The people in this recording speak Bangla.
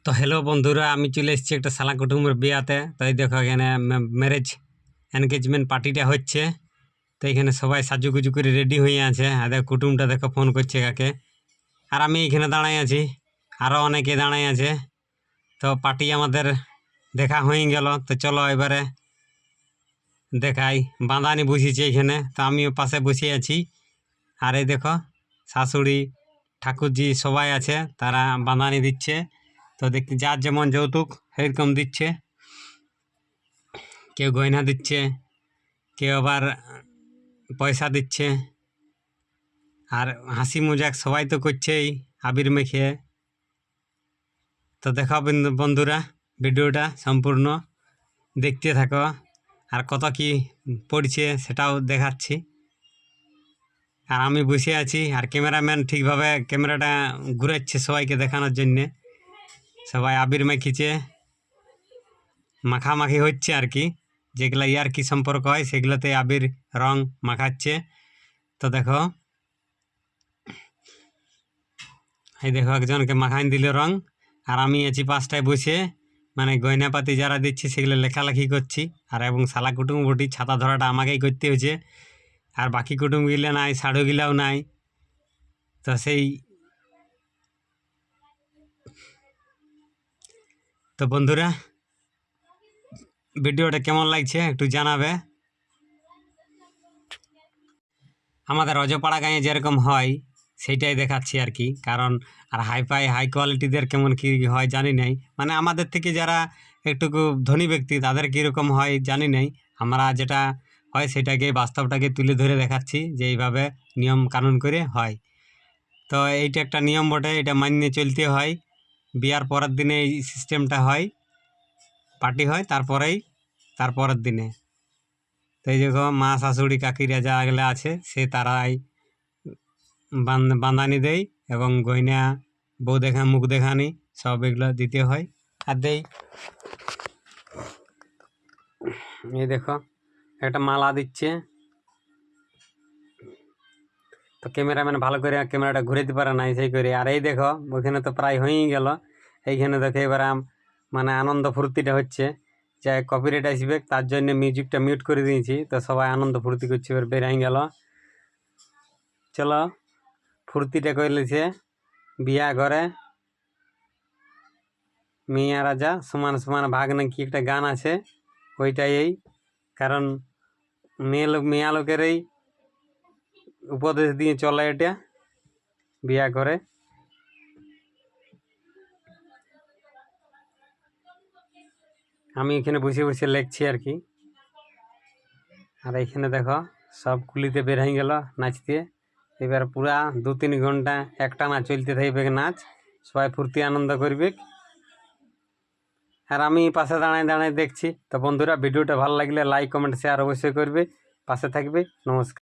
তো হ্যালো বন্ধুরা, আমি চলে এসেছি একটা শালা কুটুমের বিয়াতে। তো এই দেখো এখানে ম্যারেজ এনগেজমেন্ট পার্টিটা হচ্ছে। তো এখানে সবাই সাজুগুজু করে রেডি হয়ে আছে। আর দেখো কুটুমটা দেখো ফোন করছে কাকে। আর আমি এখানে দাঁড়াই আছি, আরও অনেকে দাঁড়াই আছে। তো পার্টি আমাদের দেখা হয়ে গেল। তো চলো এবারে দেখাই। বাঁধানি বসেছে এখানে, তো আমিও পাশে বসে আছি। আর এই দেখো শাশুড়ি ঠাকুরজি সবাই আছে, তারা বাঁধানি দিচ্ছে। তো দেখতে যার যেমন যৌতুক সেরকম দিচ্ছে। কেউ গয়না দিচ্ছে, কেউ আবার পয়সা দিচ্ছে। আর হাসি মজাক সবাই তো করছেই আবির মেখে। তো দেখো বন্ধুরা, ভিডিওটা সম্পূর্ণ দেখতে থাকো। আর কত কি পড়ছে সেটাও দেখাচ্ছি। আর আমি বসে আছি, আর ক্যামেরাম্যান ঠিকভাবে ক্যামেরাটা ঘুরাচ্ছে সবাইকে দেখানোর জন্যে। সবাই আবির মেখেছে, মাখামাখি হচ্ছে আর কি। যেগুলো ইয়ার কি সম্পর্ক হয় সেগুলোতে আবির রং মাখাচ্ছে। তো দেখো এই দেখো একজনকে মাখাই দিল রং। আর আমি আছি পাঁচটায় বসে, মানে গয়নাপাতি যারা দিচ্ছি সেগুলো লেখালেখি করছি। আর এবং শালা কুটুম বটি, ছাতা ধরাটা আমাকেই করতে হয়েছে। আর বাকি কুটুমগুলো নাই, শাড়ুগুলাও নাই। তো তো বন্ধুরা, ভিডিওটা কেমন লাগছে একটু জানাবে। আমাদের অজপাড়া গাঁয়ে যেরকম হয় সেইটাই দেখাচ্ছি আর কি। কারণ আর হাই কোয়ালিটিদের কেমন কী হয় জানি নাই, মানে আমাদের থেকে যারা একটুকু ধনী ব্যক্তি তাদের কীরকম হয় জানি নাই। আমরা যেটা হয় সেটাকে বাস্তবটাকে তুলে ধরে দেখাচ্ছি যে এইভাবে নিয়ম কানুন করে হয়। তো এইটা একটা নিয়ম বটে, এটা মানিয়ে চলতে হয়। বিয়ার পরের দিনে এই সিস্টেমটা হয়, পার্টি হয় তারপরের দিনে। তো এই দেখো মা শাশুড়ি কাকিরা যাগুলো আছে সে তারাই বাঁধানি দেয় এবং গয়না বউ দেখা মুখ দেখানি সব এগুলো দিতে হয় আর দেই। এই দেখো একটা মালা দিচ্ছে। তো ক্যামেরাম্যান ভালো করে ক্যামেরাটা ঘুরে দিতে পারে নাই সেই করে। আর এই দেখো ওইখানে তো প্রায় হয়েই গেল। এইখানে দেখে এবার মানে আনন্দ ফুর্তিটা হচ্ছে। যে কপিরাইট আসবে তার জন্য মিউজিকটা মিউট করে দিয়েছি। তো সবাই আনন্দ ফুর্তি করছে, এবার বেরিয়ে গেল। চলো ফুর্তিটা করলেছে বিয়া ঘরে। মিয়া রাজা সমান সমান ভাগ নাকি একটা গান আছে, ওইটাই এই। কারণ মেয়া লোকেরই উপদেশ দিয়ে চলে এটা বিয়া করে। আমি এখানে বসে বসে লেখছি আর কি। আর এইখানে দেখো সব কুলিতে বের হয়ে গেল নাচতে। এবার পুরা 2-3 ঘন্টা একটানা চলতে থাকবে নাচ, সবাই ফুর্তি আনন্দ করবে। আর আমি পাশে দাঁড়ায় দাঁড়ায় দেখছি। তো বন্ধুরা, ভিডিওটা ভালো লাগলে লাইক কমেন্ট শেয়ার অবশ্যই করবে, পাশে থাকবে। নমস্কার।